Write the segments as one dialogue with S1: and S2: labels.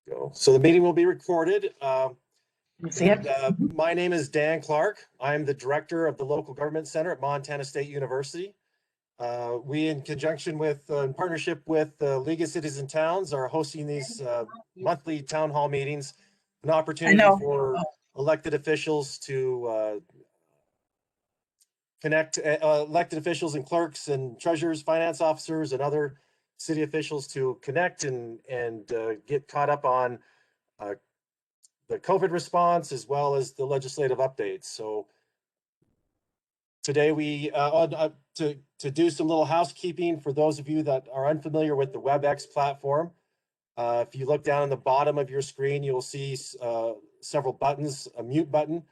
S1: Go. So the meeting will be recorded.
S2: See it?
S1: My name is Dan Clark. I'm the director of the Local Government Center at Montana State University. We, in conjunction with, in partnership with the League of Cities and Towns, are hosting these monthly town hall meetings, an opportunity for elected officials to connect elected officials and clerks and treasurers, finance officers, and other city officials to connect and get caught up on the COVID response as well as the legislative updates. So today we to do some little housekeeping for those of you that are unfamiliar with the WebEx platform. If you look down on the bottom of your screen, you'll see several buttons, a mute button.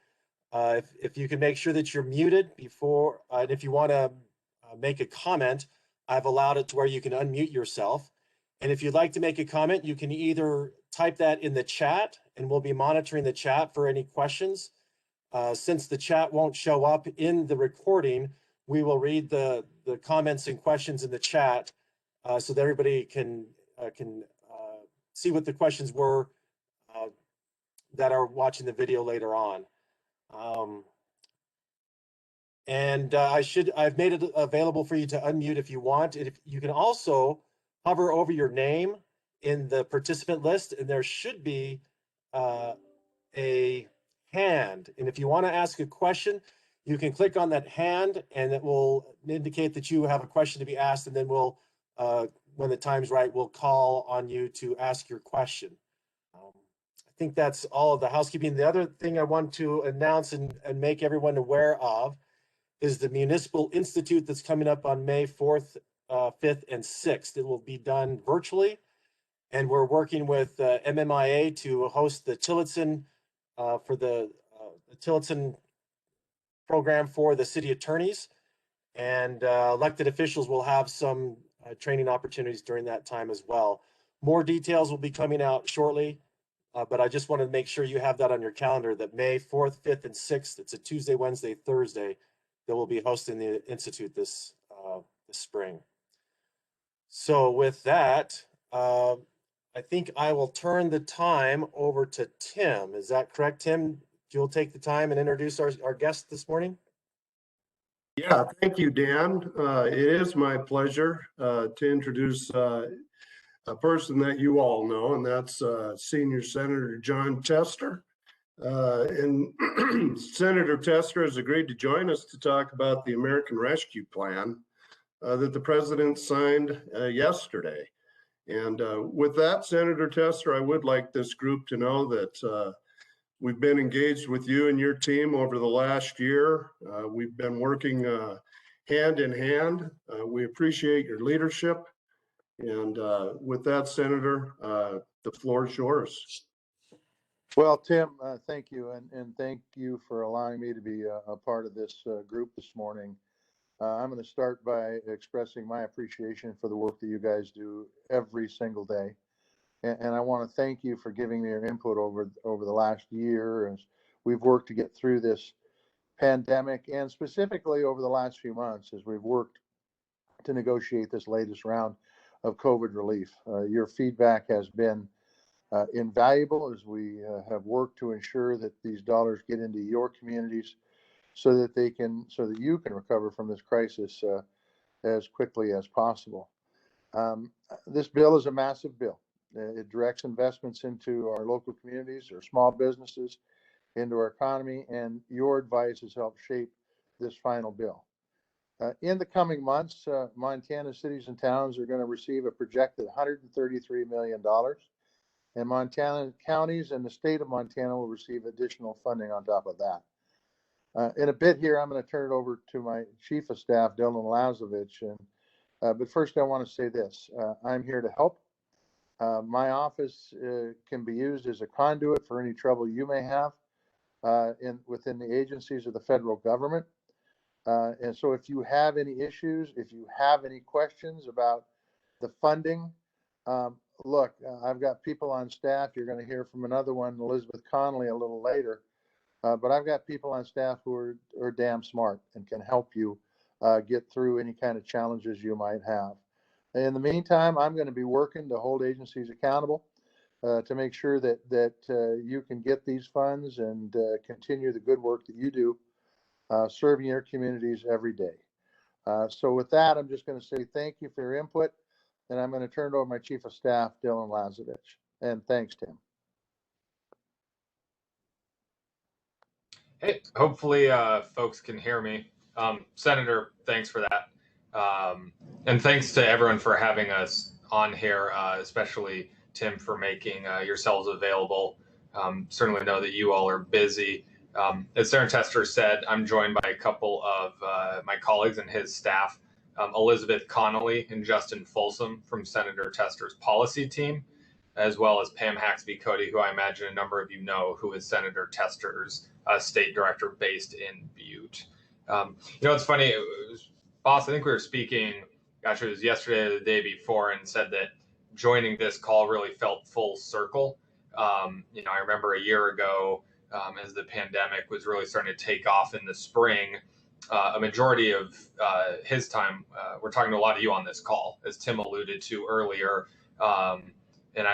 S1: If you can make sure that you're muted before, and if you want to make a comment, I've allowed it to where you can unmute yourself. And if you'd like to make a comment, you can either type that in the chat, and we'll be monitoring the chat for any questions. Since the chat won't show up in the recording, we will read the comments and questions in the chat so that everybody can see what the questions were that are watching the video later on. I've made it available for you to unmute if you want. And if you can also hover over your name in the participant list, and there should be a hand. And if you want to ask a question, you can click on that hand and it will indicate that you have a question to be asked. And then we'll, when the time's right, we'll call on you to ask your question. I think that's all of the housekeeping. The other thing I want to announce and make everyone aware of is the Municipal Institute that's coming up on May 4th, 5th, and 6th. It will be done virtually, and we're working with MMIA to host the Tillotson for the Tillotson program for the city attorneys, and elected officials will have some training opportunities during that time as well. More details will be coming out shortly, but I just wanted to make sure you have that on your calendar that May 4th, 5th, and 6th, it's a Tuesday, Wednesday, Thursday, that will be hosting the Institute this spring. So with that, I think I will turn the time over to Tim. Is that correct, Tim? You'll take the time and introduce our guest this morning?
S3: Yeah, thank you, Dan. It is my pleasure to introduce a person that you all know, and that's Senior Senator Jon Tester. And Senator Tester has agreed to join us to talk about the American Rescue Plan that the president signed yesterday. And with that, Senator Tester, I would like this group to know that we've been engaged with you and your team over the last year. We've been working hand in hand. We appreciate your leadership. And with that, Senator, the floor is yours.
S4: Well, Tim, thank you. And thank you for allowing me to be a part of this group this morning. I'm going to start by expressing my appreciation for the work that you guys do every single day. And I want to thank you for giving me your input over the last year as we've worked to get through this pandemic, and specifically over the last few months as we've worked to negotiate this latest round of COVID relief. Your feedback has been invaluable as we have worked to ensure that these dollars get into your communities so that you can recover from this crisis as quickly as possible. This bill is a massive bill. It directs investments into our local communities, our small businesses, into our economy, and your advice has helped shape this final bill. In the coming months, Montana cities and towns are going to receive a projected $133 million, and Montana counties and the state of Montana will receive additional funding on top of that. In a bit here, I'm going to turn it over to my Chief of Staff, Dylan Lazovich. But first, I want to say this. I'm here to help. My office can be used as a conduit for any trouble you may have within the agencies of the federal government. And so if you have any issues, if you have any questions about the funding, look, I've got people on staff. You're going to hear from another one, Elizabeth Connolly, a little later. But I've got people on staff who are damn smart and can help you get through any kind of challenges you might have. In the meantime, I'm going to be working to hold agencies accountable to make sure that you can get these funds and continue the good work that you do serving your communities every day. So with that, I'm just going to say thank you for your input, and I'm going to turn it over to my Chief of Staff, Dylan Lazovich. And thanks, Tim.
S5: Hey, hopefully folks can hear me. Senator, thanks for that. And thanks to everyone for having us on here, especially Tim for making yourselves available. Certainly know that you all are busy. As Senator Tester said, I'm joined by a couple of my colleagues and his staff, Elizabeth Connolly and Justin Folsom from Senator Tester's policy team, as well as Pam Haxby Cody, who I imagine a number of you know, who is Senator Tester's state director based in Butte. It's funny, boss, I think we were speaking, gosh, it was yesterday or the day before, and said that joining this call really felt full circle. I remember a year ago, as the pandemic was really starting to take off in the spring, a majority of his time, we're talking to a lot of you on this call, as Tim alluded to earlier. And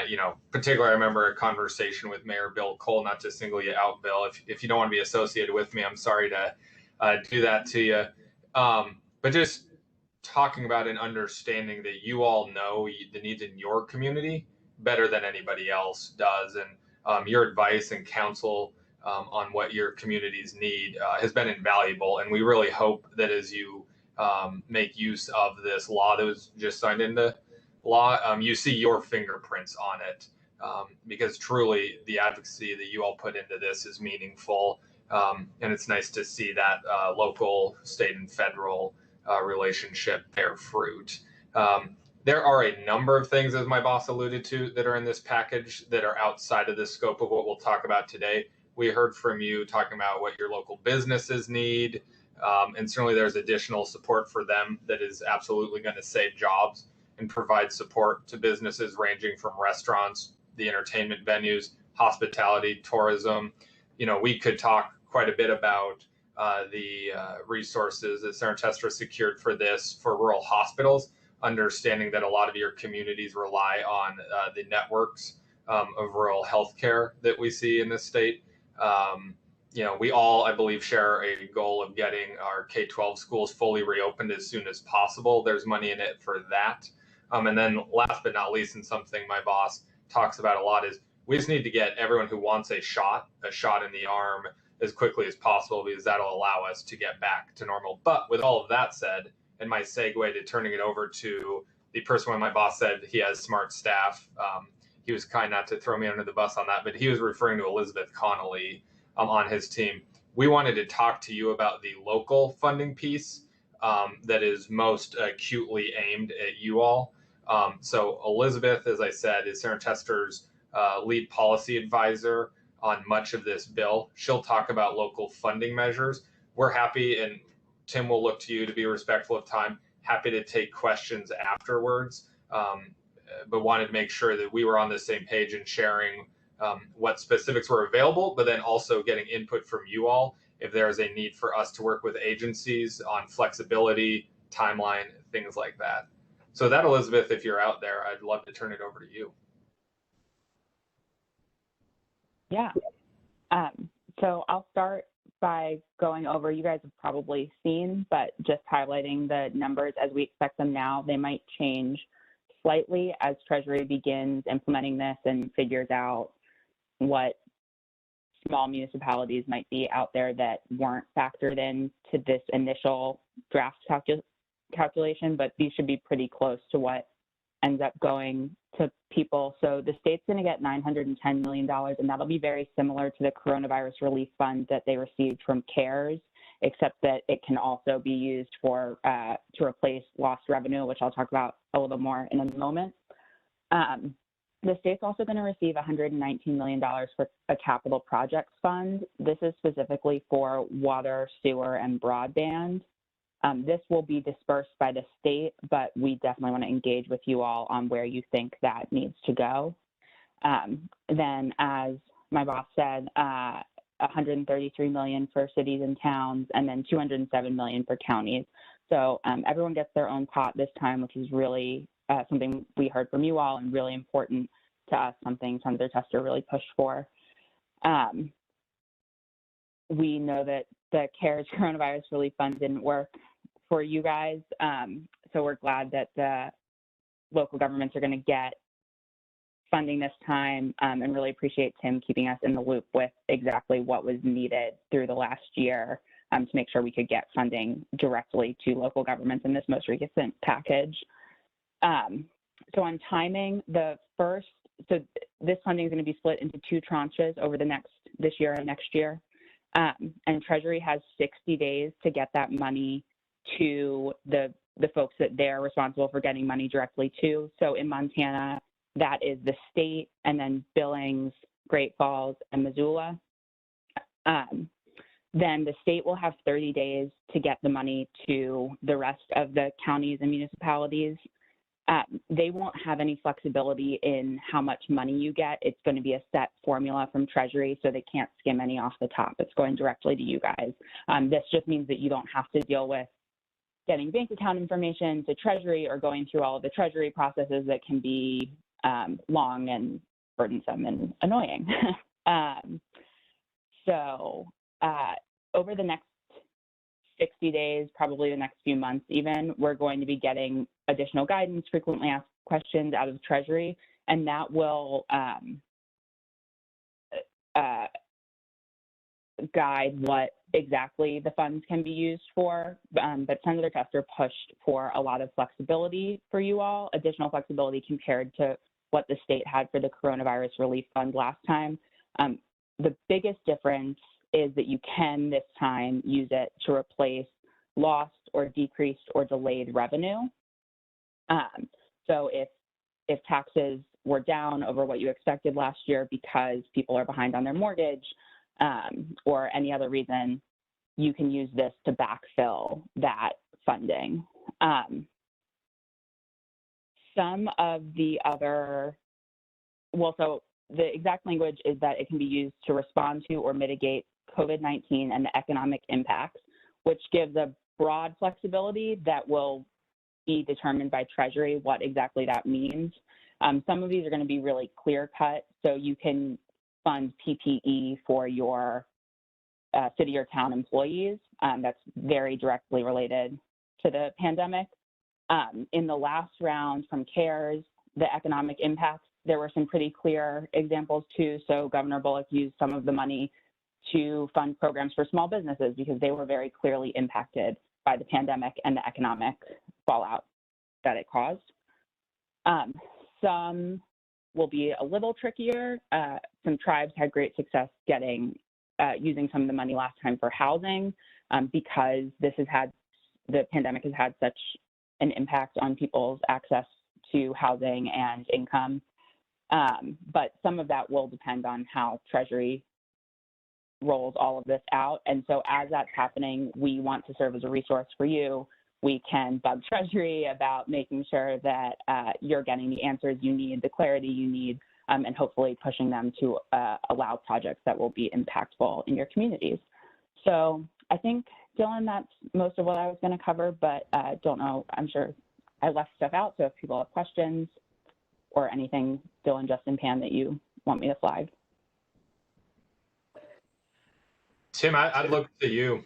S5: particularly, I remember a conversation with Mayor Bill Cole, not to single you out, Bill. If you don't want to be associated with me, I'm sorry to do that to you. But just talking about and understanding that you all know the needs in your community better than anybody else does. And your advice and counsel on what your communities need has been invaluable. And we really hope that as you make use of this law that was just signed into law, you see your fingerprints on it, because truly the advocacy that you all put into this is meaningful, and it's nice to see that local, state, and federal relationship bear fruit. There are a number of things, as my boss alluded to, that are in this package that are outside of the scope of what we'll talk about today. We heard from you talking about what your local businesses need, and certainly there's additional support for them that is absolutely going to save jobs and provide support to businesses ranging from restaurants, the entertainment venues, hospitality, tourism. We could talk quite a bit about the resources that Senator Tester secured for this for rural hospitals, understanding that a lot of your communities rely on the networks of rural healthcare that we see in this state. We all, I believe, share a goal of getting our K-12 schools fully reopened as soon as possible. There's money in it for that. And then last but not least, and something my boss talks about a lot, is we just need to get everyone who wants a shot in the arm as quickly as possible, because that'll allow us to get back to normal. But with all of that said, and my segue to turning it over to the person when my boss said he has smart staff, he was kind not to throw me under the bus on that, but he was referring to Elizabeth Connolly on his team. We wanted to talk to you about the local funding piece that is most acutely aimed at you all. So Elizabeth, as I said, is Senator Tester's lead policy advisor on much of this bill. She'll talk about local funding measures. We're happy, and Tim will look to you to be respectful of time, happy to take questions afterwards, but wanted to make sure that we were on the same page in sharing what specifics were available, but then also getting input from you all if there is a need for us to work with agencies on flexibility, timeline, things like that. So that, Elizabeth, if you're out there, I'd love to turn it over to you.
S6: Yeah. So I'll start by going over, you guys have probably seen, but just highlighting the numbers as we expect them now. They might change slightly as Treasury begins implementing this and figures out what small municipalities might be out there that weren't factored into this initial draft calculation, but these should be pretty close to what ends up going to people. So the state's going to get $910 million, and that'll be very similar to the coronavirus relief fund that they received from CARES, except that it can also be used for to replace lost revenue, which I'll talk about a little more in a moment. The state's also going to receive $119 million for a capital projects fund. This is specifically for water, sewer, and broadband. This will be dispersed by the state, but we definitely want to engage with you all on where you think that needs to go. Then, as my boss said, $133 million for cities and towns, and then $207 million for counties. So everyone gets their own pot this time, which is really something we heard from you all and really important to us something Senator Tester really pushed for. We know that the CARES coronavirus relief fund didn't work for you guys, so we're glad that the local governments are going to get funding this time, and really appreciate Tim keeping us in the loop with exactly what was needed through the last year to make sure we could get funding directly to local governments in this most recent package. So on timing, this funding is going to be split into 2 tranches over this year and next year. And Treasury has 60 days to get that money to the folks that they're responsible for getting money directly to. So in Montana, that is the state, and then Billings, Great Falls, and Missoula. Then the state will have 30 days to get the money to the rest of the counties and municipalities. They won't have any flexibility in how much money you get. It's going to be a set formula from Treasury, so they can't skim any off the top. It's going directly to you guys. This just means that you don't have to deal with getting bank account information to Treasury or going through all of the Treasury processes that can be long and burdensome and annoying. Over the next 60 days, probably the next few months even, we're going to be getting additional guidance, frequently asked questions out of Treasury, and that will guide what exactly the funds can be used for. But Senator Tester pushed for a lot of flexibility for you all, additional flexibility compared to what the state had for the coronavirus relief fund last time. The biggest difference is that you can this time use it to replace lost or decreased or delayed revenue. So if taxes were down over what you expected last year because people are behind on their mortgage or any other reason, you can use this to backfill that funding. Some of the other, so the exact language is that it can be used to respond to or mitigate COVID-19 and the economic impacts, which gives a broad flexibility that will be determined by Treasury what exactly that means. Some of these are going to be really clear cut, so you can fund PPE for your city or town employees. That's very directly related to the pandemic. In the last round from CARES, the economic impacts, there were some pretty clear examples too. So Governor Bullock used some of the money to fund programs for small businesses because they were very clearly impacted by the pandemic and the economic fallout that it caused. Some will be a little trickier. Some tribes had great success getting using some of the money last time for housing because the pandemic has had such an impact on people's access to housing and income. But some of that will depend on how Treasury rolls all of this out. And so as that's happening, we want to serve as a resource for you. We can bug Treasury about making sure that you're getting the answers you need, the clarity you need, and hopefully pushing them to allow projects that will be impactful in your communities. So I think, Dylan, that's most of what I was going to cover, but don't know, I'm sure I left stuff out. So if people have questions or anything, Dylan, Justin, Pam, that you want me to flag.
S5: Tim, I'd look to you.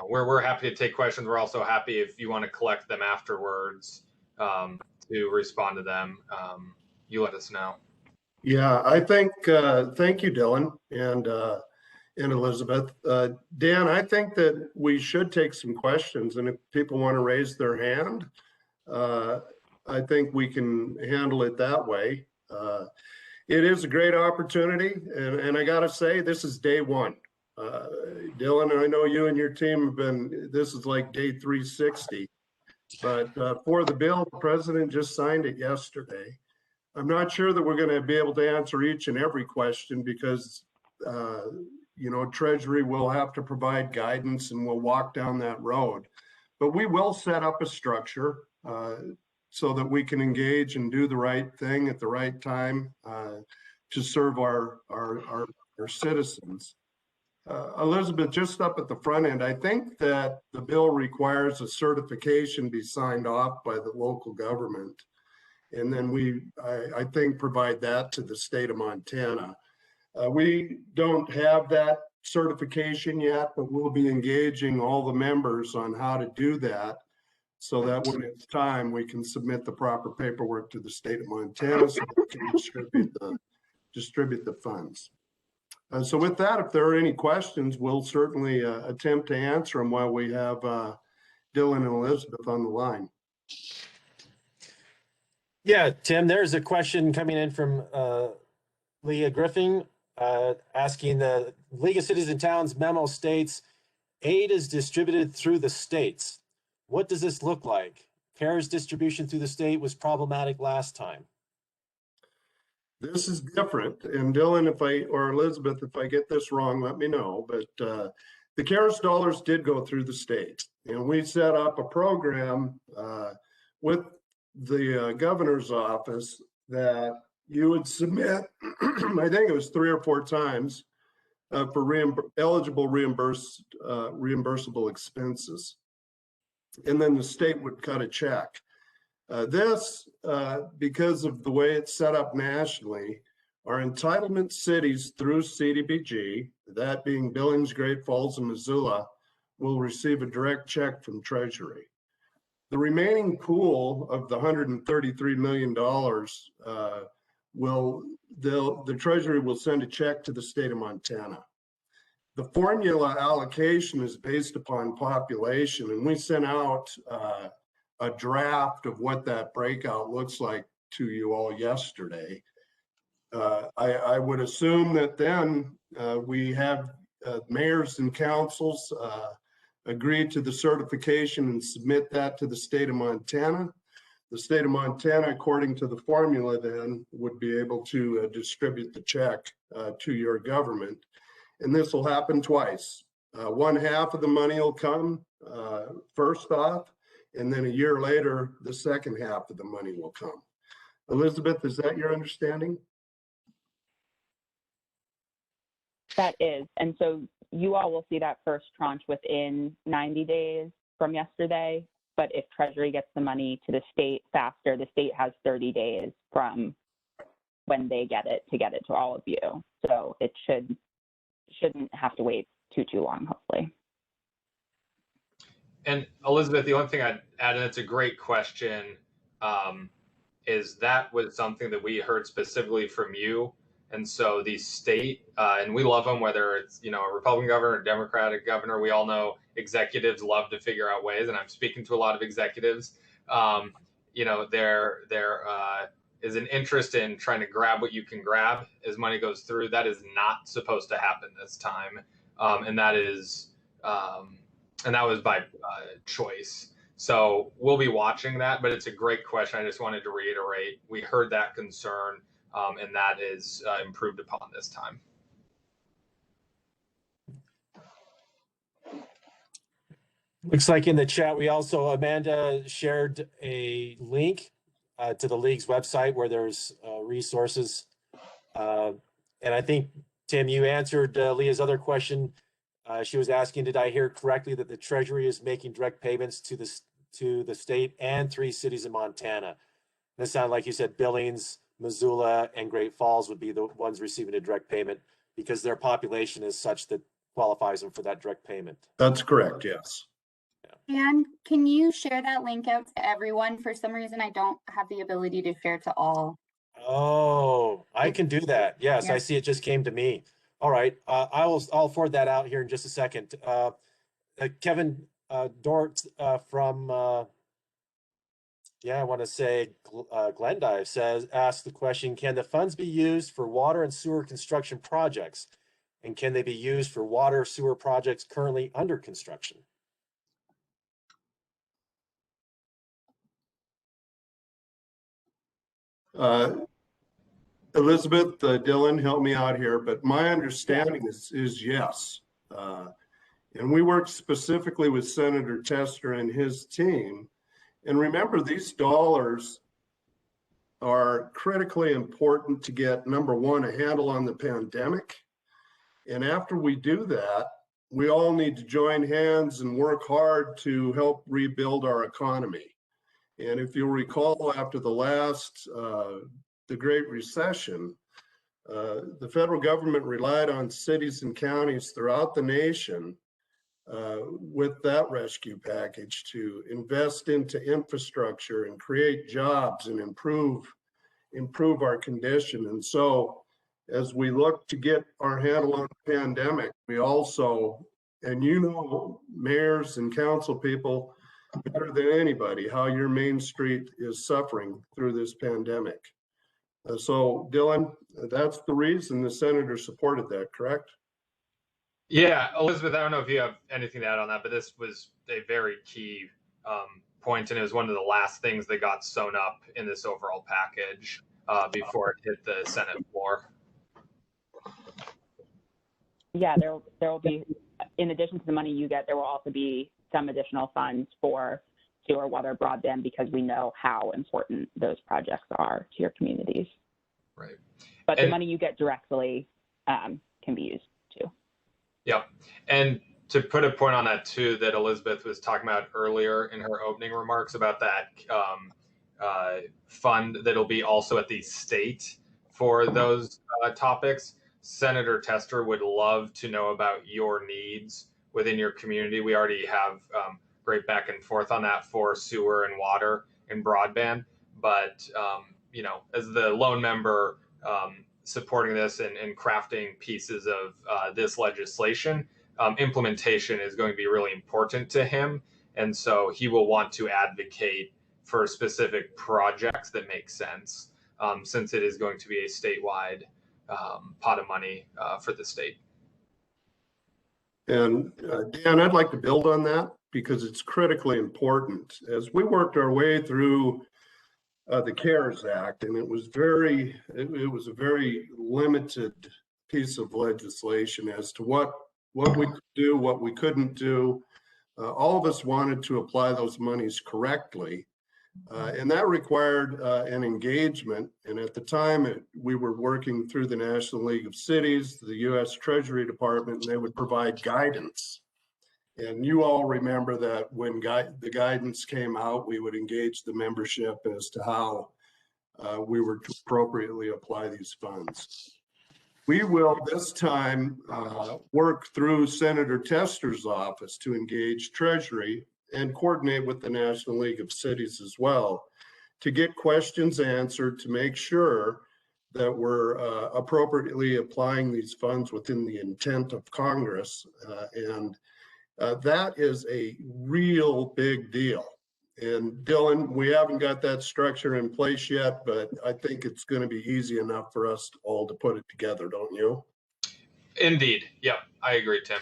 S5: We're happy to take questions. We're also happy if you want to collect them afterwards to respond to them. You let us know.
S3: Yeah, I think, thank you, Dylan and Elizabeth. Dan, I think that we should take some questions, and if people want to raise their hand, I think we can handle it that way. It is a great opportunity, and I gotta say, this is day one. Dylan, I know you and your team have been, this is like day 360, but for the bill, the president just signed it yesterday. I'm not sure that we're gonna be able to answer each and every question because, Treasury will have to provide guidance and we'll walk down that road. But we will set up a structure so that we can engage and do the right thing at the right time to serve our citizens. Elizabeth, just up at the front end, I think that the bill requires a certification be signed off by the local government. And then I think, provide that to the state of Montana. We don't have that certification yet, but we'll be engaging all the members on how to do that, so that when it's time, we can submit the proper paperwork to the state of Montana so we can distribute the funds. So with that, if there are any questions, we'll certainly attempt to answer them while we have Dylan and Elizabeth on the line.
S1: Yeah, Tim, there's a question coming in from Leah Griffin asking, the League of Cities and Towns memo states aid is distributed through the states. What does this look like? CARES distribution through the state was problematic last time.
S3: This is different. And Dylan, or Elizabeth, if I get this wrong, let me know. But the CARES dollars did go through the state. And we set up a program with the governor's office that you would submit, I think it was 3 or 4 times for eligible reimbursable expenses. And then the state would cut a check. Because of the way it's set up nationally, our entitlement cities through CDBG, that being Billings, Great Falls, and Missoula, will receive a direct check from Treasury. The remaining pool of the $133 million, the Treasury will send a check to the state of Montana. The formula allocation is based upon population, and we sent out a draft of what that breakout looks like to you all yesterday. I would assume that then we have mayors and councils agree to the certification and submit that to the state of Montana. The state of Montana, according to the formula, then would be able to distribute the check to your government. And this will happen twice. One half of the money will come first off, and then a year later, the second half of the money will come. Elizabeth, is that your understanding?
S6: That is. And so you all will see that first tranche within 90 days from yesterday. But if Treasury gets the money to the state faster, the state has 30 days from when they get it to all of you. So it shouldn't have to wait too long, hopefully.
S5: And Elizabeth, the only thing I'd add, and it's a great question, is that was something that we heard specifically from you. And so the state, and we love them, whether it's, a Republican governor or Democratic governor, we all know executives love to figure out ways. And I'm speaking to a lot of executives, there is an interest in trying to grab what you can grab as money goes through. That is not supposed to happen this time. And that was by choice. So we'll be watching that, but it's a great question. I just wanted to reiterate, we heard that concern, and that is improved upon this time.
S1: Looks like in the chat, Amanda shared a link to the league's website where there's resources. And I think, Tim, you answered Leah's other question. She was asking, did I hear correctly that the Treasury is making direct payments to the state and 3 cities in Montana? This sounded like you said Billings, Missoula, and Great Falls would be the ones receiving a direct payment because their population is such that qualifies them for that direct payment.
S3: That's correct, yes.
S7: And can you share that link out to everyone? For some reason, I don't have the ability to share to all.
S1: Oh, I can do that. Yes,
S7: Yeah.
S1: I see it just came to me. All right, I'll forward that out here in just a second. Kevin Dort from I want to say Glendive asked the question: can the funds be used for water and sewer construction projects, and can they be used for water sewer projects currently under construction?
S3: Elizabeth, Dylan, help me out here, but my understanding is yes. And we worked specifically with Senator Tester and his team. And remember, these dollars are critically important to get, number one, a handle on the pandemic. And after we do that, we all need to join hands and work hard to help rebuild our economy. And if you'll recall, after the last, the Great Recession, the federal government relied on cities and counties throughout the nation with that rescue package to invest into infrastructure and create jobs and improve our condition. And so as we look to get our handle on the pandemic, we also, and you know, mayors and council people better than anybody, how your main street is suffering through this pandemic. So Dylan, that's the reason the senator supported that, correct?
S5: Yeah, Elizabeth, I don't know if you have anything to add on that, but this was a very key point, and it was one of the last things that got sewn up in this overall package before it hit the Senate floor.
S6: Yeah, there will be, in addition to the money you get, there will also be some additional funds for sewer, water, broadband, because we know how important those projects are to your communities.
S5: Right.
S6: But the money you get directly can be used too.
S5: Yep. And to put a point on that too, that Elizabeth was talking about earlier in her opening remarks about that fund that'll be also at the state for those topics. Senator Tester would love to know about your needs within your community. We already have great back and forth on that for sewer and water and broadband. But, you know, as the lone member supporting this and crafting pieces of this legislation, implementation is going to be really important to him. And so he will want to advocate for specific projects that make sense, since it is going to be a statewide pot of money for the state.
S3: And Dan, I'd like to build on that because it's critically important. As we worked our way through the CARES Act, and it was a very limited piece of legislation as to what we could do, what we couldn't do. All of us wanted to apply those monies correctly. And that required an engagement. And at the time, we were working through the National League of Cities, the U.S. Treasury Department, and they would provide guidance. And you all remember that when the guidance came out, we would engage the membership as to how we were to appropriately apply these funds. We will this time work through Senator Tester's office to engage Treasury and coordinate with the National League of Cities as well to get questions answered, to make sure that we're appropriately applying these funds within the intent of Congress. And that is a real big deal. And Dylan, we haven't got that structure in place yet, but I think it's going to be easy enough for us all to put it together, don't you?
S5: Indeed. Yep, I agree, Tim.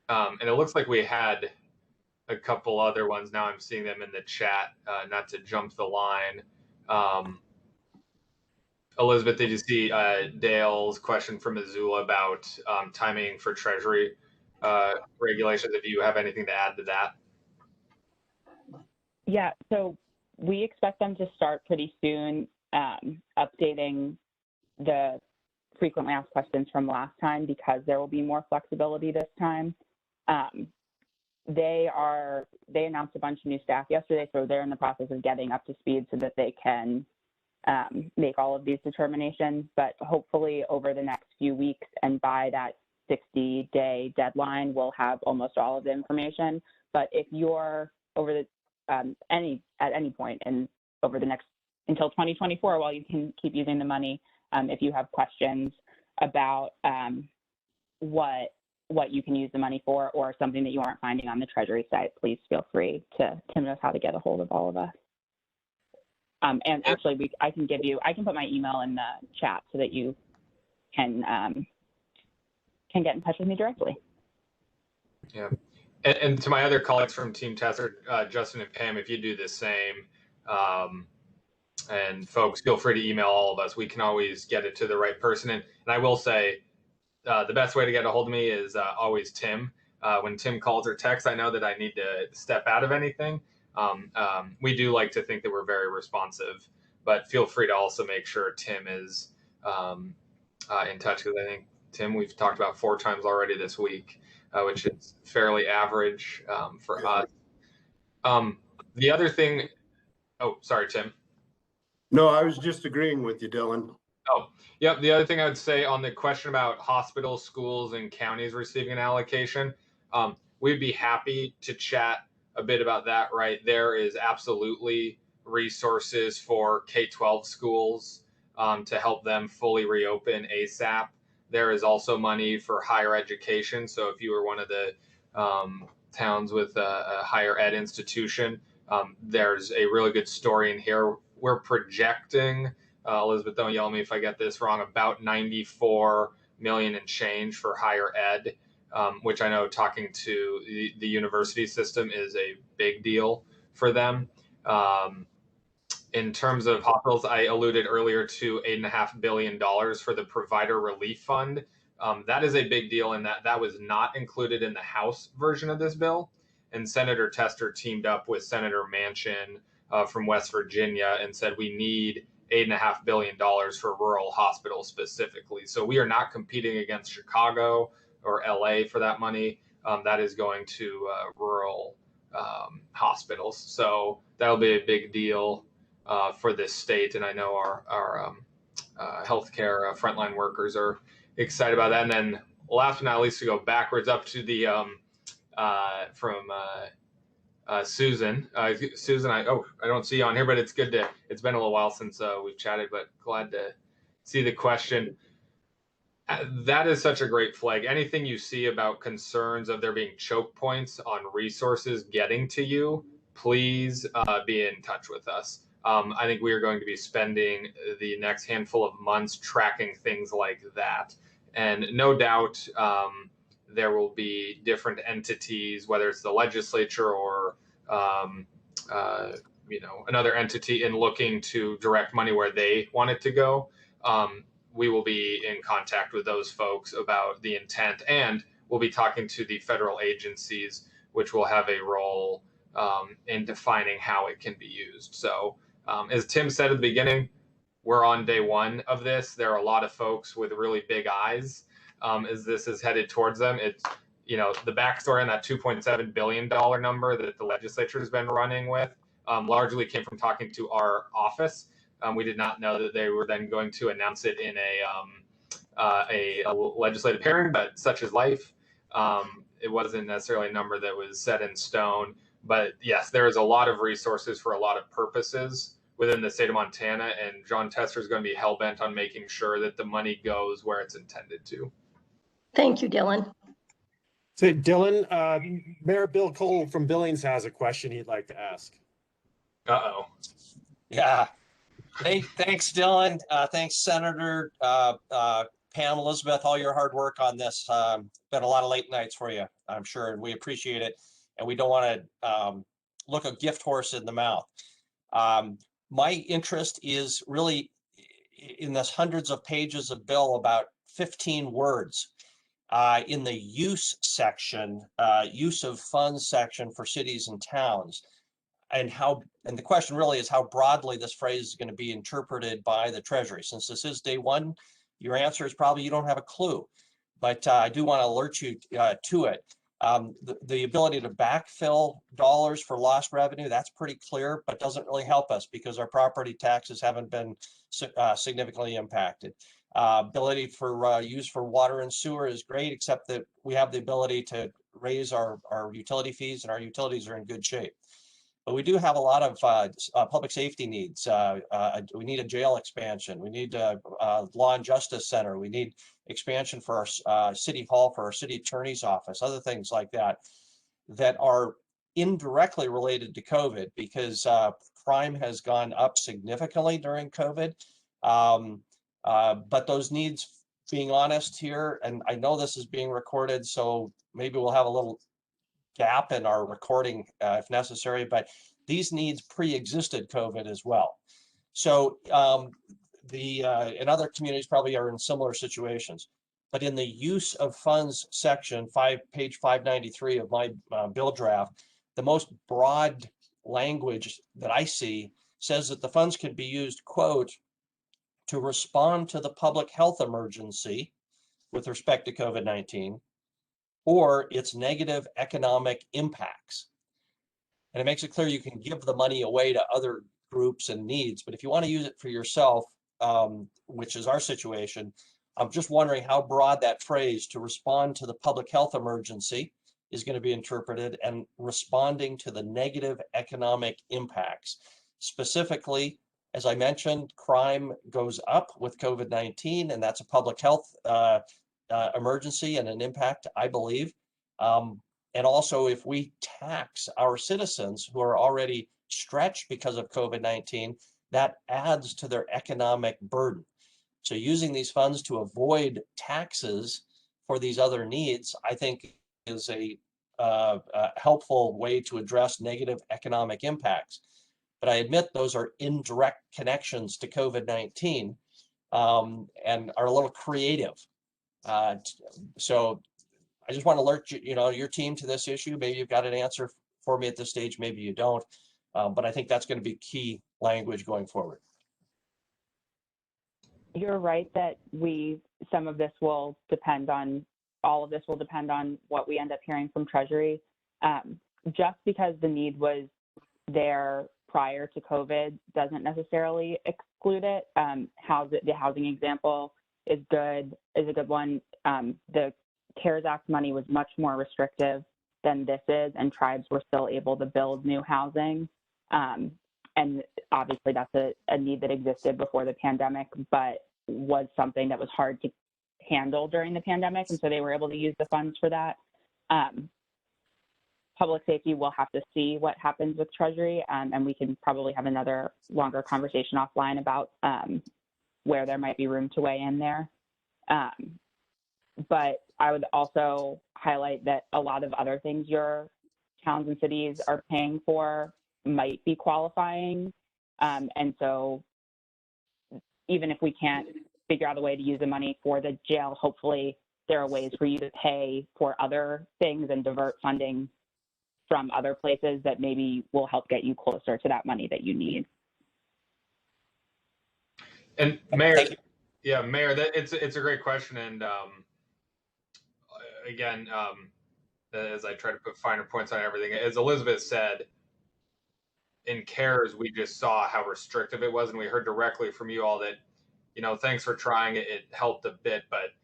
S5: And it looks like we had a couple other ones. Now I'm seeing them in the chat, not to jump the line. Elizabeth, did you see Dale's question from Missoula about timing for Treasury regulations? If you have anything to add to that.
S6: Yeah, so we expect them to start pretty soon, updating the frequently asked questions from last time because there will be more flexibility this time. They announced a bunch of new staff yesterday, so they're in the process of getting up to speed so that they can make all of these determinations. But hopefully over the next few weeks and by that 60-day deadline, we'll have almost all of the information. But if you're over the at any point and over the next until 2024, while you can keep using the money, if you have questions about what you can use the money for or something that you aren't finding on the Treasury site, please feel free to Tim knows how to get a hold of all of us. And actually, I can put my email in the chat so that you can get in touch with me directly.
S5: Yeah. And to my other colleagues from Team Tester, Justin and Pam, if you do the same, and folks, feel free to email all of us. We can always get it to the right person. And I will say, the best way to get a hold of me is always Tim. When Tim calls or texts, I know that I need to step out of anything. We do like to think that we're very responsive, but feel free to also make sure Tim is in touch, because I think, Tim, we've talked about 4 times already this week. Which is fairly average for us. The other thing Oh, sorry, Tim.
S3: No, I was just agreeing with you, Dylan.
S5: Oh, yep. The other thing I would say on the question about hospitals, schools, and counties receiving an allocation, we'd be happy to chat a bit about that. Right, there is absolutely resources for K-12 schools to help them fully reopen ASAP. There is also money for higher education. So if you were one of the towns with a higher ed institution, there's a really good story in here. We're projecting, Elizabeth, don't yell at me if I get this wrong, about 94 million and change for higher ed, which I know talking to the university system is a big deal for them. In terms of hospitals, I alluded earlier to $8.5 billion for the provider relief fund. That is a big deal in that was not included in the House version of this bill. And Senator Tester teamed up with Senator Manchin from West Virginia and said we need $8.5 billion for rural hospitals specifically. So we are not competing against Chicago or LA for that money. That is going to rural hospitals. So that'll be a big deal for this state. And I know our healthcare frontline workers are excited about that. And then last but not least, to go backwards up to the from Susan. Susan, I don't see you on here, but it's good to, it's been a little while since we've chatted, but glad to see the question. That is such a great flag. Anything you see about concerns of there being choke points on resources getting to you, please be in touch with us. I think we are going to be spending the next handful of months tracking things like that. And no doubt there will be different entities, whether it's the legislature or another entity, in looking to direct money where they want it to go. We will be in contact with those folks about the intent, and we'll be talking to the federal agencies, which will have a role in defining how it can be used. So as Tim said at the beginning, we're on day one of this. There are a lot of folks with really big eyes as this is headed towards them. It's, the backstory on that $2.7 billion number that the legislature has been running with largely came from talking to our office. We did not know that they were then going to announce it in a legislative hearing, but such is life. It wasn't necessarily a number that was set in stone. But yes, there is a lot of resources for a lot of purposes within the state of Montana, and John Tester is going to be hell-bent on making sure that the money goes where it's intended to.
S2: Thank you, Dylan.
S1: So Dylan, Mayor Bill Cole from Billings has a question he'd like to ask.
S5: Uh-oh.
S8: Yeah. Hey, thanks, Dylan. Thanks, Senator, Pam, Elizabeth, all your hard work on this. Been a lot of late nights for you, I'm sure, and we appreciate it. And we don't want to look a gift horse in the mouth. My interest is really in this hundreds of pages of bill, about 15 words in the use section, use of funds section for cities and towns. And the question really is how broadly this phrase is going to be interpreted by the Treasury. Since this is day one, your answer is probably you don't have a clue, but I do want to alert you to it. The ability to backfill dollars for lost revenue, that's pretty clear, but doesn't really help us because our property taxes haven't been significantly impacted. Ability for use for water and sewer is great, except that we have the ability to raise our utility fees, and our utilities are in good shape. But we do have a lot of public safety needs. We need a jail expansion. We need a law and justice center. We need expansion for our city hall, for our city attorney's office, other things like that, that are indirectly related to COVID, because crime has gone up significantly during COVID. But those needs, being honest here, and I know this is being recorded, so maybe we'll have a little gap in our recording if necessary, but these needs pre-existed COVID as well. So in other communities probably are in similar situations, but in the use of funds section, page 593 of my bill draft, the most broad language that I see says that the funds can be used, quote, to respond to the public health emergency with respect to COVID-19, or its negative economic impacts. And it makes it clear you can give the money away to other groups and needs. But if you want to use it for yourself, which is our situation, I'm just wondering how broad that phrase "to respond to the public health emergency" is going to be interpreted, and responding to the negative economic impacts. Specifically, as I mentioned, crime goes up with COVID-19, and that's a public health emergency and an impact, I believe. And also, if we tax our citizens who are already stretched because of COVID-19, that adds to their economic burden. So using these funds to avoid taxes for these other needs, I think, is a helpful way to address negative economic impacts. But I admit those are indirect connections to COVID-19 and are a little creative. So I just want to alert your team to this issue. Maybe you've got an answer for me at this stage, maybe you don't. But I think that's going to be key language going forward.
S6: You're right that some of this will depend on, all of this will depend on what we end up hearing from Treasury. Just because the need was there prior to COVID doesn't necessarily exclude it. The housing example is a good one. The CARES Act money was much more restrictive than this is, and tribes were still able to build new housing. And obviously that's a need that existed before the pandemic, but was something that was hard to handle during the pandemic. And so they were able to use the funds for that. Public safety, will have to see what happens with Treasury, and we can probably have another longer conversation offline about where there might be room to weigh in there. But I would also highlight that a lot of other things your towns and cities are paying for might be qualifying. And so even if we can't figure out a way to use the money for the jail, hopefully there are ways for you to pay for other things and divert funding from other places that maybe will help get you closer to that money that you need.
S5: And Mayor, yeah, Mayor, it's a great question. And again, as I try to put finer points on everything, as Elizabeth said, in CARES, we just saw how restrictive it was, and we heard directly from you all that, thanks for trying it. It helped a bit, but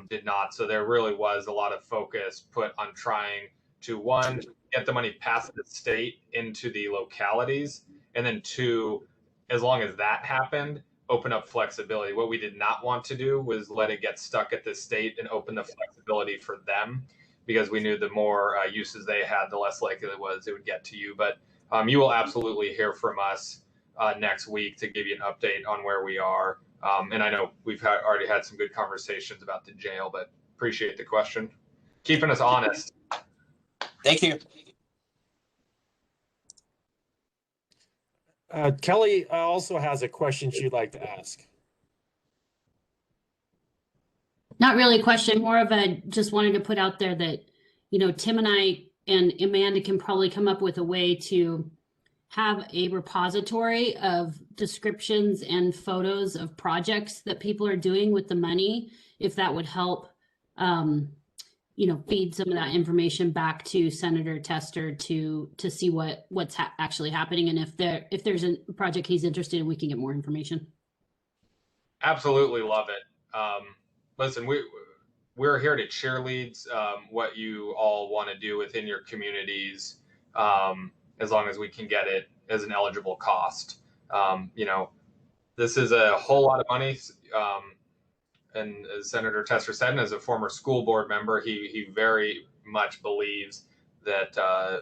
S5: did not. So there really was a lot of focus put on trying to, one, get the money past the state into the localities, and then two, as long as that happened, open up flexibility. What we did not want to do was let it get stuck at the state and open the flexibility for them, because we knew the more uses they had, the less likely it was it would get to you. But you will absolutely hear from us next week to give you an update on where we are. And I know we've already had some good conversations about the jail, but appreciate the question. Keeping us honest.
S8: Thank you.
S1: Kelly also has a question she'd like to ask.
S9: Not really a question, more of a just wanted to put out there that, Tim and I and Amanda can probably come up with a way to have a repository of descriptions and photos of projects that people are doing with the money, if that would help, feed some of that information back to Senator Tester to see what's actually happening, and if there's a project he's interested in, we can get more information.
S5: Absolutely love it. Listen, we're here to cheerlead what you all want to do within your communities, as long as we can get it as an eligible cost. This is a whole lot of money. And as Senator Tester said, and as a former school board member, he very much believes that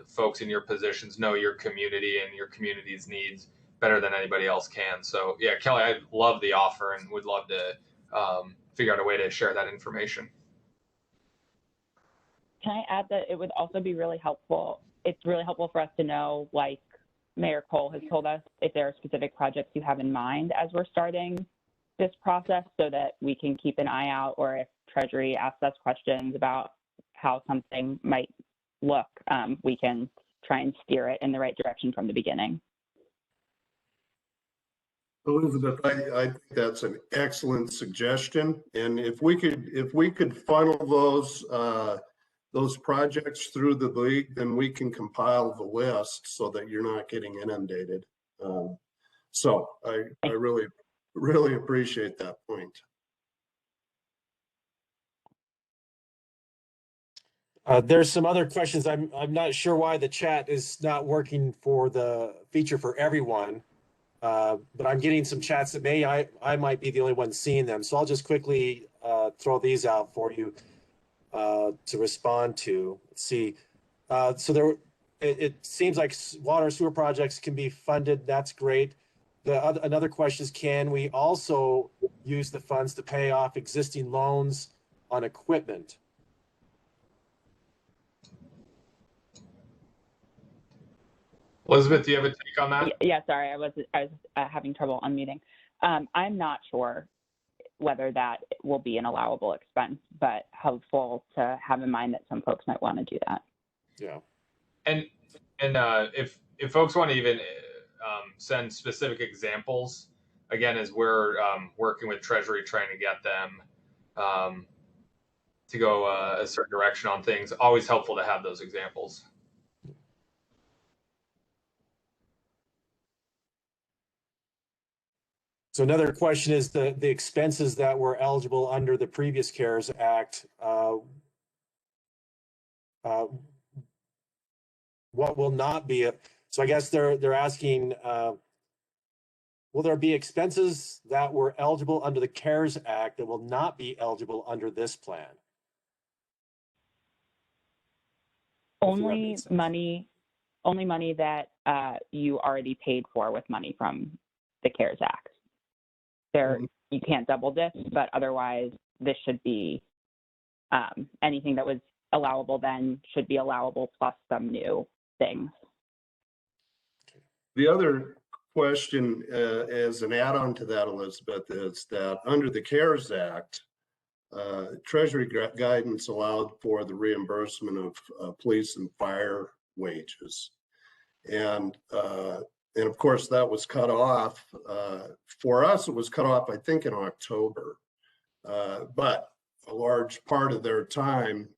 S5: folks in your positions know your community and your community's needs better than anybody else can. So yeah, Kelly, I love the offer and would love to figure out a way to share that information.
S6: Can I add that it would also be really helpful? It's really helpful for us to know, like Mayor Cole has told us, if there are specific projects you have in mind as we're starting this process, so that we can keep an eye out, or if Treasury asks us questions about how something might look, we can try and steer it in the right direction from the beginning.
S3: Elizabeth, I think that's an excellent suggestion. And if we could funnel those projects through the league, then we can compile the list so that you're not getting inundated. So I really appreciate that point.
S1: There's some other questions. I'm not sure why the chat is not working for the feature for everyone, but I'm getting some chats that I might be the only one seeing them. So I'll just quickly throw these out for you to respond to. Let's see. So it seems like water sewer projects can be funded. That's great. Another question is, can we also use the funds to pay off existing loans on equipment?
S5: Elizabeth, do you have a take on that?
S6: Yeah, sorry, I was having trouble unmuting. I'm not sure whether that will be an allowable expense, but helpful to have in mind that some folks might want to do that.
S1: Yeah.
S5: And if folks want to even send specific examples, again, as we're working with Treasury trying to get them to go a certain direction on things, always helpful to have those examples.
S1: So another question is the expenses that were eligible under the previous CARES Act. What will not be? So I guess they're asking, will there be expenses that were eligible under the CARES Act that will not be eligible under this plan?
S6: Only money that you already paid for with money from the CARES Act. You can't double dip, but otherwise this should be anything that was allowable then should be allowable plus some new things.
S3: The other question as an add-on to that, Elizabeth, is that under the CARES Act, Treasury guidance allowed for the reimbursement of police and fire wages. And of course, that was cut off. For us, it was cut off, I think, in October. But a large part of their time,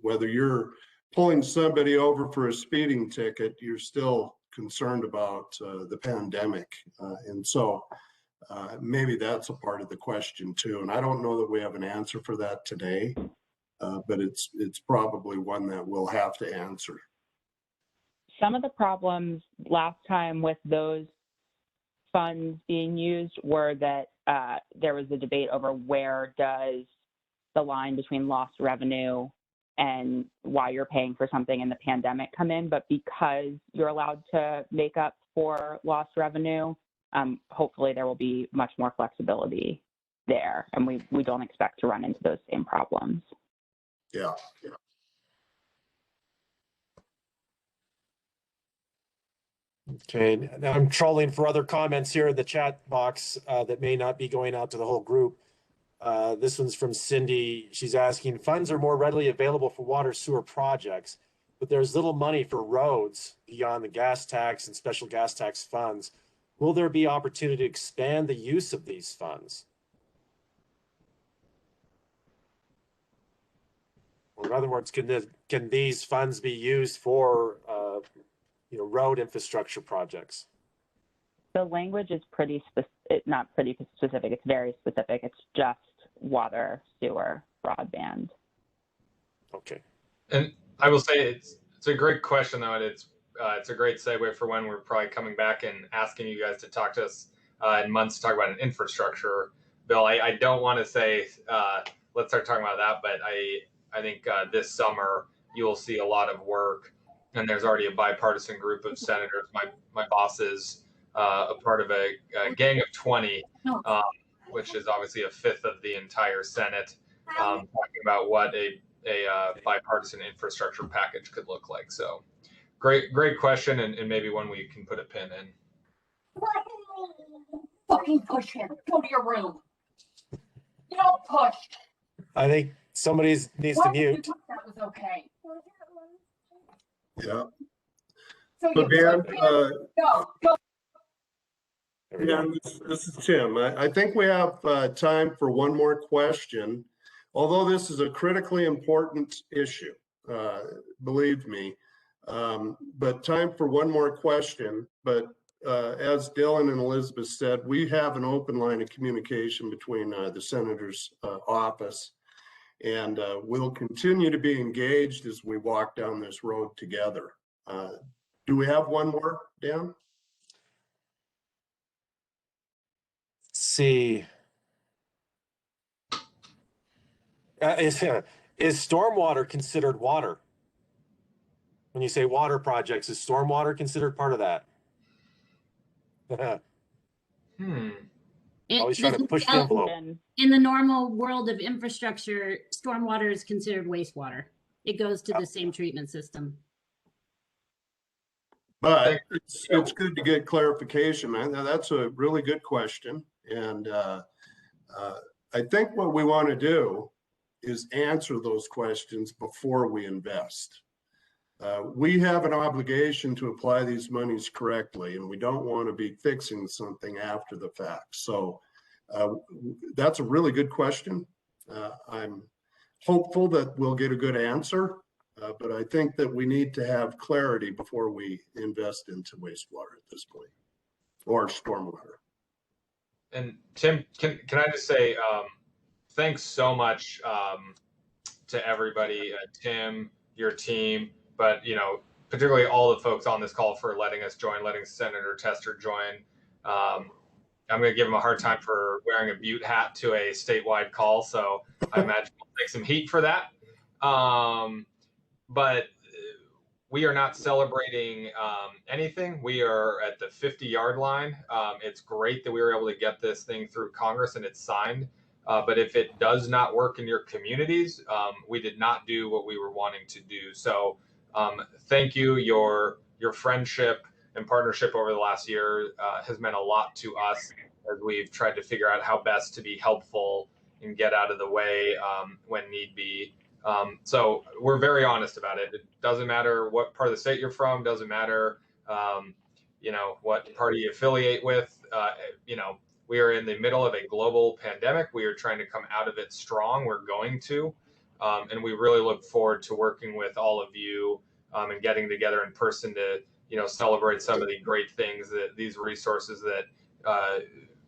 S3: whether you're pulling somebody over for a speeding ticket, you're still concerned about the pandemic. And so maybe that's a part of the question too. And I don't know that we have an answer for that today, but it's probably one that we'll have to answer.
S6: Some of the problems last time with those funds being used were that there was a debate over where does the line between lost revenue and why you're paying for something in the pandemic come in, but because you're allowed to make up for lost revenue, hopefully there will be much more flexibility there, and we don't expect to run into those same problems.
S3: Yeah.
S1: Okay, now I'm trolling for other comments here in the chat box that may not be going out to the whole group. This one's from Cindy. She's asking, funds are more readily available for water sewer projects, but there's little money for roads beyond the gas tax and special gas tax funds. Will there be opportunity to expand the use of these funds? Or in other words, can these funds be used for road infrastructure projects?
S6: The language is not pretty specific, it's very specific. It's just water, sewer, broadband.
S1: Okay.
S5: And I will say it's a great question though, and it's a great segue for when we're probably coming back and asking you guys to talk to us in months to talk about an infrastructure bill. I don't want to say let's start talking about that, but I think this summer you'll see a lot of work, and there's already a bipartisan group of senators. My boss is a part of a gang of 20, which is obviously a fifth of the entire Senate, talking about what a bipartisan infrastructure package could look like. So great question, and maybe one we can put a pin in.
S10: Fucking push him. Go to your room. You don't push.
S1: I think somebody needs to mute.
S10: That was okay.
S3: Yeah.
S10: So
S3: So Dan,
S10: go.
S3: Dan, this is Tim. I think we have time for one more question. Although this is a critically important issue, believe me, but time for one more question. But as Dylan and Elizabeth said, we have an open line of communication between the senator's office, and we'll continue to be engaged as we walk down this road together. Do we have one more, Dan?
S1: Let's see. Is stormwater considered water? When you say water projects, is stormwater considered part of that? Always trying to push the envelope.
S9: In the normal world of infrastructure, stormwater is considered wastewater. It goes to the same treatment system.
S3: But it's good to get clarification, man. Now, that's a really good question. And I think what we want to do is answer those questions before we invest. We have an obligation to apply these monies correctly, and we don't want to be fixing something after the fact. So that's a really good question. I'm hopeful that we'll get a good answer, but I think that we need to have clarity before we invest into wastewater at this point, or stormwater.
S5: And Tim, can I just say thanks so much to everybody, Tim, your team, but particularly all the folks on this call for letting us join, letting Senator Tester join. I'm going to give him a hard time for wearing a Butte hat to a statewide call, so I imagine we'll take some heat for that. But we are not celebrating anything. We are at the 50-yard line. It's great that we were able to get this thing through Congress and it's signed. But if it does not work in your communities, we did not do what we were wanting to do. So thank you. Your friendship and partnership over the last year has meant a lot to us as we've tried to figure out how best to be helpful and get out of the way when need be. So we're very honest about it. It doesn't matter what part of the state you're from, doesn't matter, what party you affiliate with. We are in the middle of a global pandemic. We are trying to come out of it strong. We're going to, and we really look forward to working with all of you and getting together in person to, celebrate some of the great things that these resources that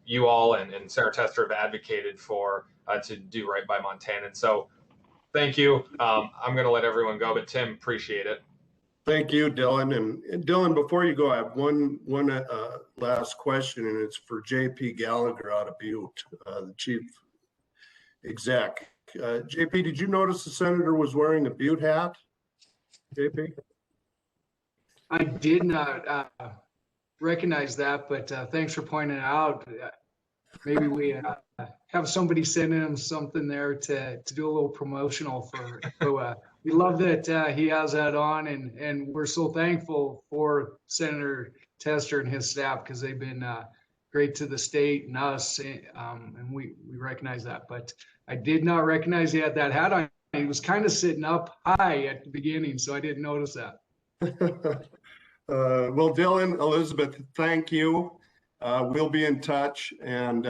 S5: you all and Senator Tester have advocated for to do right by Montanans. So thank you. I'm going to let everyone go, but Tim, appreciate it.
S3: Thank you, Dylan. And Dylan, before you go, I have one last question, and it's for JP Gallagher out of Butte, the chief exec. JP, did you notice the senator was wearing a Butte hat? JP?
S11: I did not recognize that, but thanks for pointing it out. Maybe we have somebody sending him something there to do a little promotional for. So we love that he has that on, and we're so thankful for Senator Tester and his staff because they've been great to the state and us, and we recognize that. But I did not recognize he had that hat on. He was kind of sitting up high at the beginning, so I didn't notice that.
S3: Well, Dylan, Elizabeth, thank you. We'll be in touch, and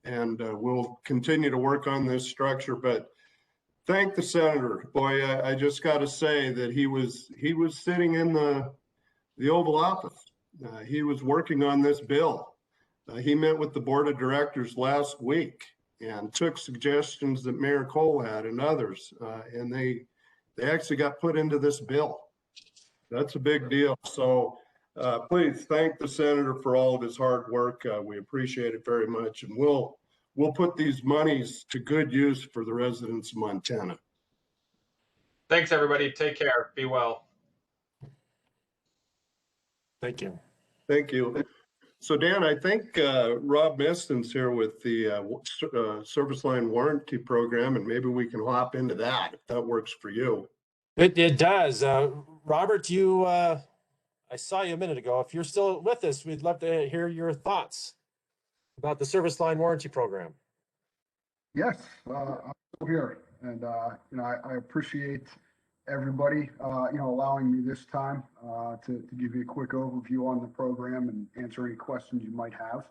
S3: we'll continue to work on this structure. But thank the senator. Boy, I just got to say that he was sitting in the Oval Office. He was working on this bill. He met with the board of directors last week and took suggestions that Mayor Cole had and others, and they actually got put into this bill. That's a big deal. So please thank the senator for all of his hard work. We appreciate it very much, and we'll put these monies to good use for the residents of Montana.
S5: Thanks, everybody. Take care. Be well.
S1: Thank you.
S3: Thank you. So Dan, I think Rob Meston's here with the service line warranty program, and maybe we can hop into that if that works for you.
S1: It does. Robert, I saw you a minute ago. If you're still with us, we'd love to hear your thoughts about the service line warranty program.
S12: Yes, I'm still here, and I appreciate everybody allowing me this time to give you a quick overview on the program and answer any questions you might have.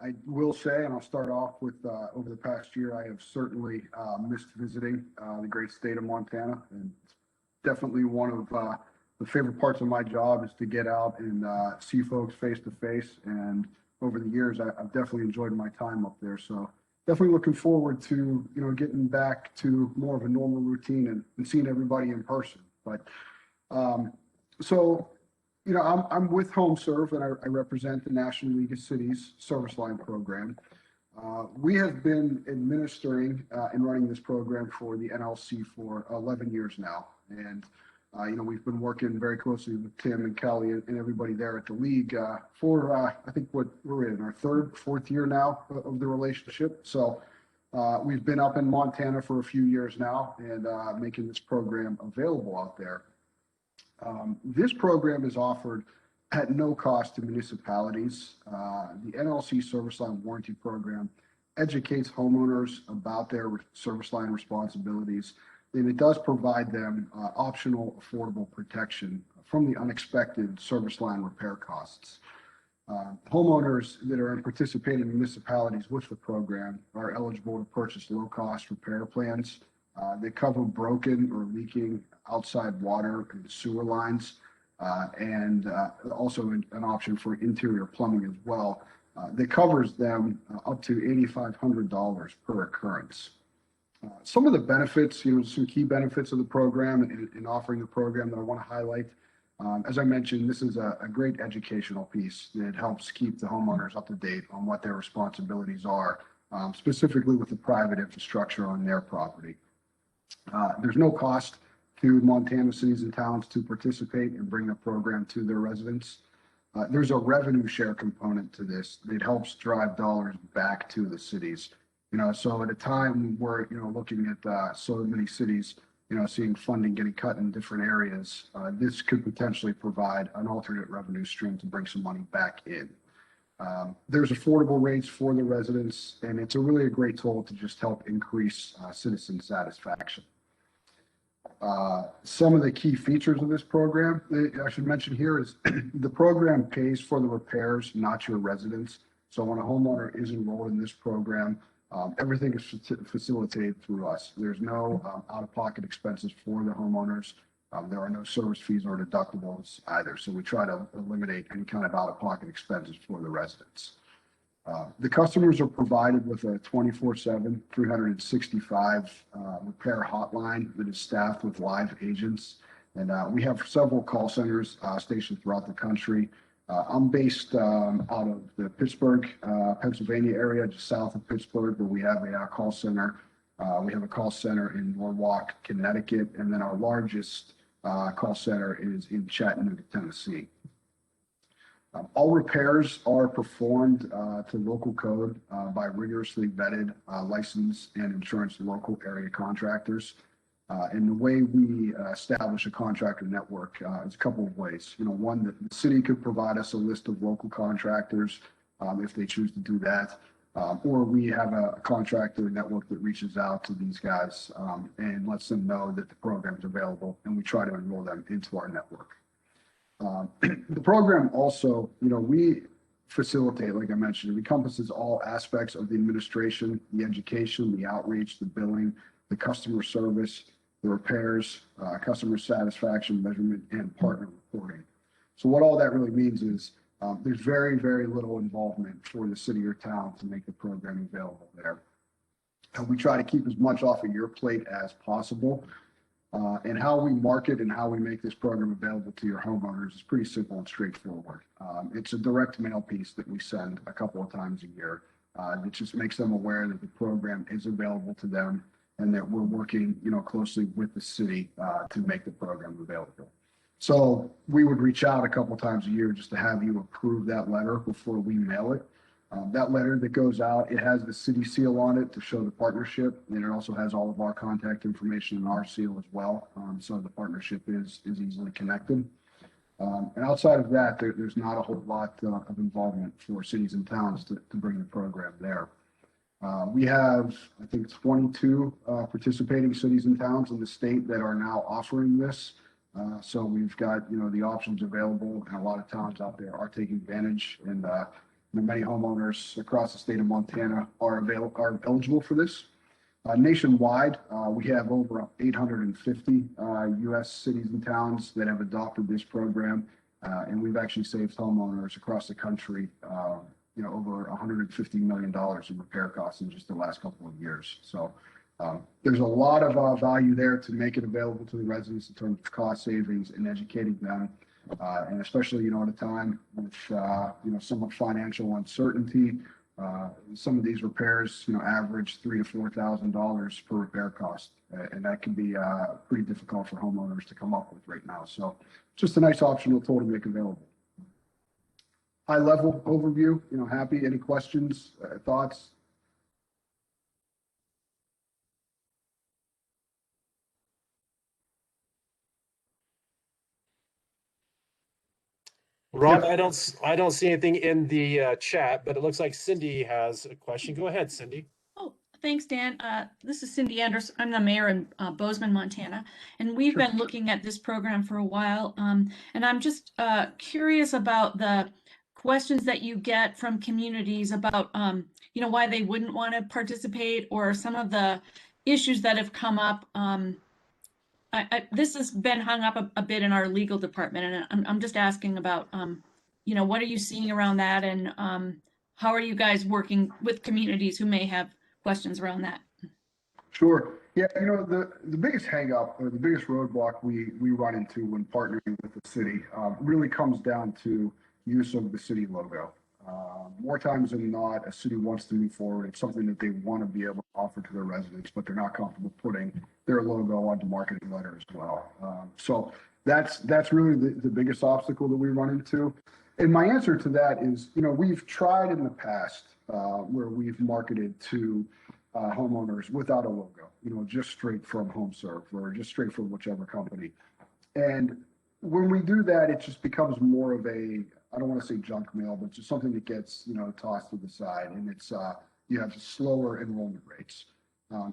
S12: I will say, and I'll start off with over the past year, I have certainly missed visiting the great state of Montana, and it's definitely one of the favorite parts of my job is to get out and see folks face to face. And over the years, I've definitely enjoyed my time up there. So definitely looking forward to, getting back to more of a normal routine and seeing everybody in person. But so, I'm with HomeServe, and I represent the National League of Cities Service Line Program. We have been administering and running this program for the NLC for 11 years now. And, we've been working very closely with Tim and Kelly and everybody there at the league for, I think what we're in our fourth year now of the relationship. So we've been up in Montana for a few years now and making this program available out there. This program is offered at no cost to municipalities. The NLC Service Line Warranty Program educates homeowners about their service line responsibilities, and it does provide them optional affordable protection from the unexpected service line repair costs. Homeowners that are in participating municipalities with the program are eligible to purchase low-cost repair plans. They cover broken or leaking outside water and sewer lines, and also an option for interior plumbing as well. That covers them up to $8,500 per occurrence. Some of the benefits, some key benefits of the program and offering the program that I want to highlight. As I mentioned, this is a great educational piece that helps keep the homeowners up to date on what their responsibilities are, specifically with the private infrastructure on their property. There's no cost to Montana cities and towns to participate and bring the program to their residents. There's a revenue share component to this that helps drive dollars back to the cities. So at a time we're, looking at so many cities, seeing funding getting cut in different areas, this could potentially provide an alternate revenue stream to bring some money back in. There's affordable rates for the residents, and it's really a great tool to just help increase citizen satisfaction. Some of the key features of this program that I should mention here is the program pays for the repairs, not your residents. So when a homeowner is enrolled in this program, everything is facilitated through us. There's no out-of-pocket expenses for the homeowners. There are no service fees or deductibles either. So we try to eliminate any kind of out-of-pocket expenses for the residents. The customers are provided with a 24/7, 365 repair hotline that is staffed with live agents. And we have several call centers stationed throughout the country. I'm based out of the Pittsburgh, Pennsylvania area, just south of Pittsburgh, where we have a call center. We have a call center in Norwalk, Connecticut, and then our largest call center is in Chattanooga, Tennessee. All repairs are performed to local code by rigorously vetted, licensed, and insurance local area contractors. And the way we establish a contractor network is a couple of ways. One, that the city could provide us a list of local contractors if they choose to do that. Or we have a contractor network that reaches out to these guys and lets them know that the program is available, and we try to enroll them into our network. The program also, we facilitate, like I mentioned, it encompasses all aspects of the administration, the education, the outreach, the billing, the customer service, the repairs, customer satisfaction measurement, and partner reporting. So what all that really means is there's very, very little involvement for the city or town to make the program available there. And we try to keep as much off of your plate as possible. And how we market and how we make this program available to your homeowners is pretty simple and straightforward. It's a direct mail piece that we send a couple of times a year. It just makes them aware that the program is available to them and that we're working, closely with the city to make the program available. So we would reach out a couple of times a year just to have you approve that letter before we mail it. That letter that goes out, it has the city seal on it to show the partnership, and it also has all of our contact information in our seal as well. So the partnership is easily connected. And outside of that, there's not a whole lot of involvement for cities and towns to bring the program there. We have, I think, 22 participating cities and towns in the state that are now offering this. So we've got, the options available, and a lot of towns out there are taking advantage, and many homeowners across the state of Montana are eligible for this. Nationwide, we have over 850 US cities and towns that have adopted this program. And we've actually saved homeowners across the country, over $150 million in repair costs in just the last couple of years. So there's a lot of value there to make it available to the residents in terms of cost savings and educating them. And especially, at a time with, somewhat financial uncertainty, some of these repairs, average $3,000 to $4,000 per repair cost. And that can be pretty difficult for homeowners to come up with right now. So just a nice optional tool to make available. High level overview, happy. Any questions, thoughts?
S1: Rob,
S12: Yeah.
S1: I don't see anything in the chat, but it looks like Cindy has a question. Go ahead, Cindy.
S10: Oh, thanks, Dan. This is Cindy Anderson. I'm the mayor in Bozeman, Montana, and we've been looking at this program for a while. And I'm just curious about the questions that you get from communities about, why they wouldn't want to participate, or some of the issues that have come up. This has been hung up a bit in our legal department, and I'm just asking about, what are you seeing around that, and how are you guys working with communities who may have questions around that?
S12: Sure. Yeah, the biggest hang up or the biggest roadblock we run into when partnering with the city really comes down to use of the city logo. More times than not, a city wants to move forward. It's something that they want to be able to offer to their residents, but they're not comfortable putting their logo on the marketing letter as well. So that's really the biggest obstacle that we run into. And my answer to that is, we've tried in the past where we've marketed to homeowners without a logo, just straight from HomeServe or just straight from whichever company. And when we do that, it just becomes more of I don't want to say junk mail, but just something that gets, tossed to the side, and it's, you have slower enrollment rates.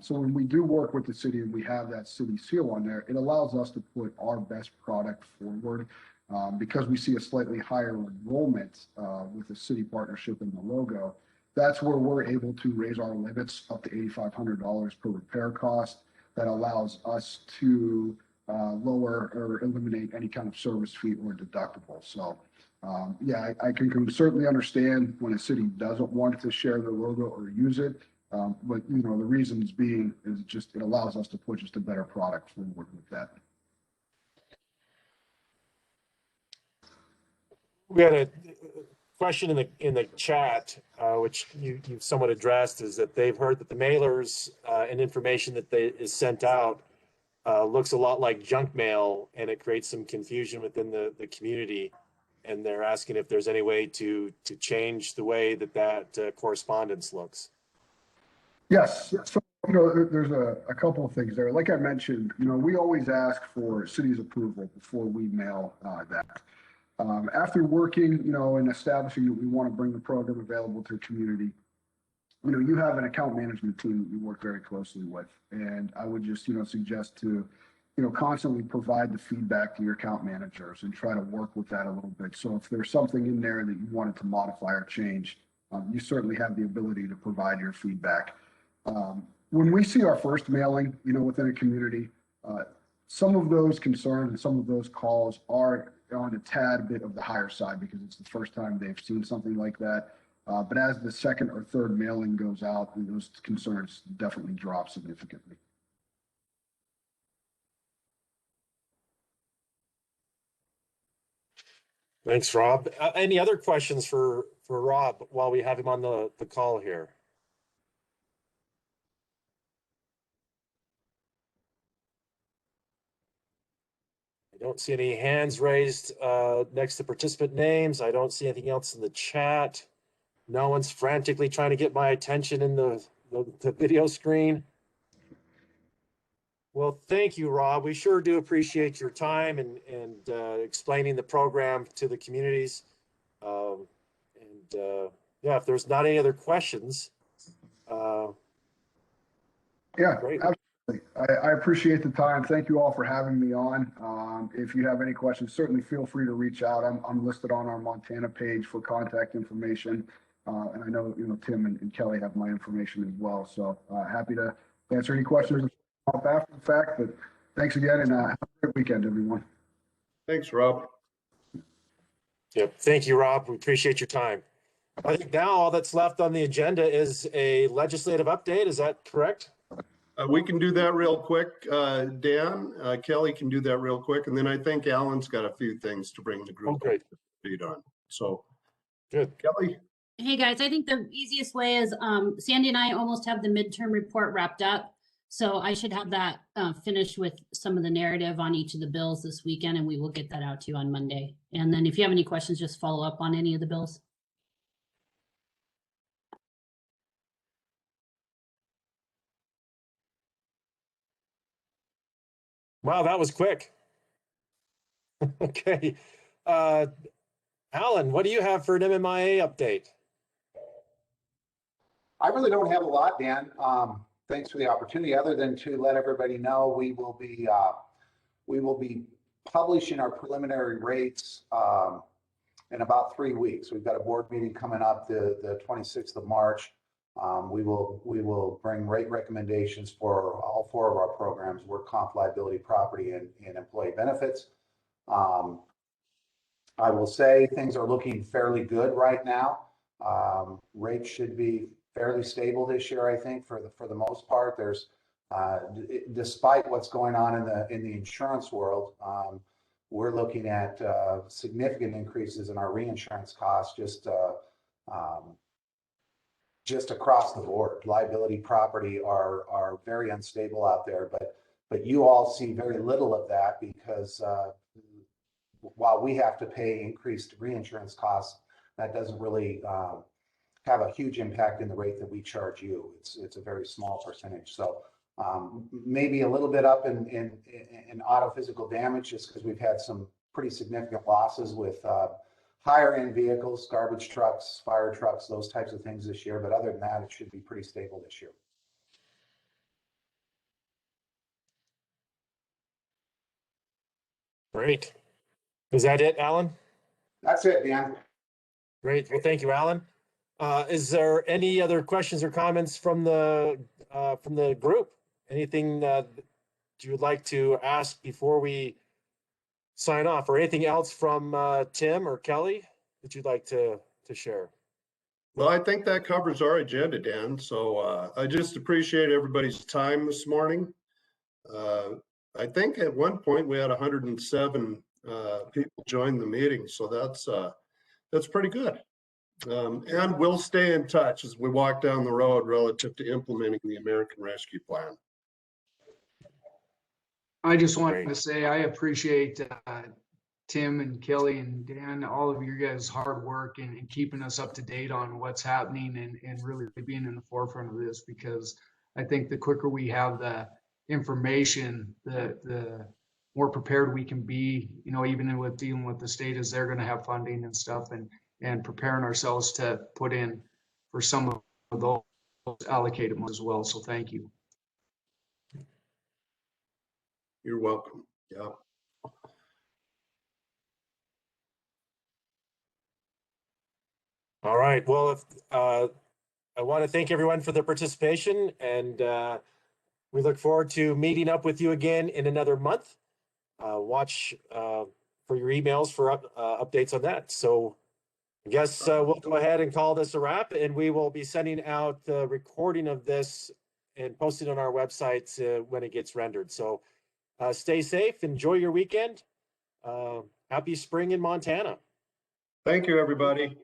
S12: So when we do work with the city and we have that city seal on there, it allows us to put our best product forward because we see a slightly higher enrollment with the city partnership and the logo. That's where we're able to raise our limits up to $8,500 per repair cost. That allows us to lower or eliminate any kind of service fee or deductible. So I can certainly understand when a city doesn't want to share their logo or use it. But the reasons being is it allows us to put just a better product forward with that.
S1: We had a question in the chat, which you've somewhat addressed, is that they've heard that the mailers and information that is sent out looks a lot like junk mail, and it creates some confusion within the community. And they're asking if there's any way to change the way that correspondence looks.
S12: Yes. So, there's a couple of things there. Like I mentioned, we always ask for city's approval before we mail that. After working, and establishing that we want to bring the program available to the community, you have an account management team that you work very closely with. And I would just, suggest to, constantly provide the feedback to your account managers and try to work with that a little bit. So if there's something in there that you wanted to modify or change, you certainly have the ability to provide your feedback. When we see our first mailing, within a community, some of those concerns and some of those calls are on a tad bit of the higher side because it's the first time they've seen something like that. But as the second or third mailing goes out, those concerns definitely drop significantly.
S1: Thanks, Rob. Any other questions for Rob while we have him on the call here? I don't see any hands raised next to participant names. I don't see anything else in the chat. No one's frantically trying to get my attention in the video screen. Well, thank you, Rob. We sure do appreciate your time and explaining the program to the communities. Yeah, if there's not any other questions.
S12: Yeah,
S1: great.
S12: absolutely. I appreciate the time. Thank you all for having me on. If you have any questions, certainly feel free to reach out. I'm listed on our Montana page for contact information. And I know, Tim and Kelly have my information as well. So happy to answer any questions after the fact, but thanks again, and have a great weekend, everyone.
S3: Thanks, Rob.
S1: Yep. Thank you, Rob. We appreciate your time. I think now all that's left on the agenda is a legislative update. Is that correct?
S3: We can do that real quick. Dan, Kelly can do that real quick. And then I think Alan's got a few things to bring the group
S1: Oh, great.
S3: feed on. So
S1: Good.
S3: Kelly.
S9: Hey guys, I think the easiest way is Sandy and I almost have the midterm report wrapped up. So I should have that finished with some of the narrative on each of the bills this weekend, and we will get that out to you on Monday. And then if you have any questions, just follow up on any of the bills.
S1: Wow, that was quick. Okay. Alan, what do you have for an MMIA update?
S13: I really don't have a lot, Dan. Thanks for the opportunity, other than to let everybody know we will be publishing our preliminary rates in about 3 weeks. We've got a board meeting coming up the 26th of March. We will bring rate recommendations for all 4 of our programs: work comp, liability, property, and employee benefits. I will say things are looking fairly good right now. Rates should be fairly stable this year, I think, for the most part. There's despite what's going on in the insurance world, we're looking at significant increases in our reinsurance costs just across the board. Liability, property are very unstable out there, but you all see very little of that because while we have to pay increased reinsurance costs, that doesn't really have a huge impact in the rate that we charge you. It's a very small percentage. So maybe a little bit up in auto physical damage, just because we've had some pretty significant losses with higher end vehicles, garbage trucks, fire trucks, those types of things this year. But other than that, it should be pretty stable this year.
S1: Great. Is that it, Alan?
S13: That's it, Dan.
S1: Great. Well, thank you, Alan. Is there any other questions or comments from the group? Anything you would like to ask before we sign off, or anything else from Tim or Kelly that you'd like to share?
S3: Well, I think that covers our agenda, Dan. So I just appreciate everybody's time this morning. I think at one point we had 107 people join the meeting, so that's pretty good. And we'll stay in touch as we walk down the road relative to implementing the American Rescue Plan.
S11: I just wanted to say I appreciate Tim and Kelly and Dan, all of your guys' hard work and keeping us up to date on what's happening and really being in the forefront of this, because I think the quicker we have the information, the more prepared we can be, even with dealing with the state as they're going to have funding and stuff, and preparing ourselves to put in for some of those allocated ones as well. So thank you.
S3: You're welcome. Yeah.
S1: All right. Well, if I want to thank everyone for their participation, and we look forward to meeting up with you again in another month. Watch for your emails for updates on that. So I guess we'll go ahead and call this a wrap, and we will be sending out the recording of this and posting on our websites when it gets rendered. So stay safe, enjoy your weekend. Happy spring in Montana.
S3: Thank you, everybody.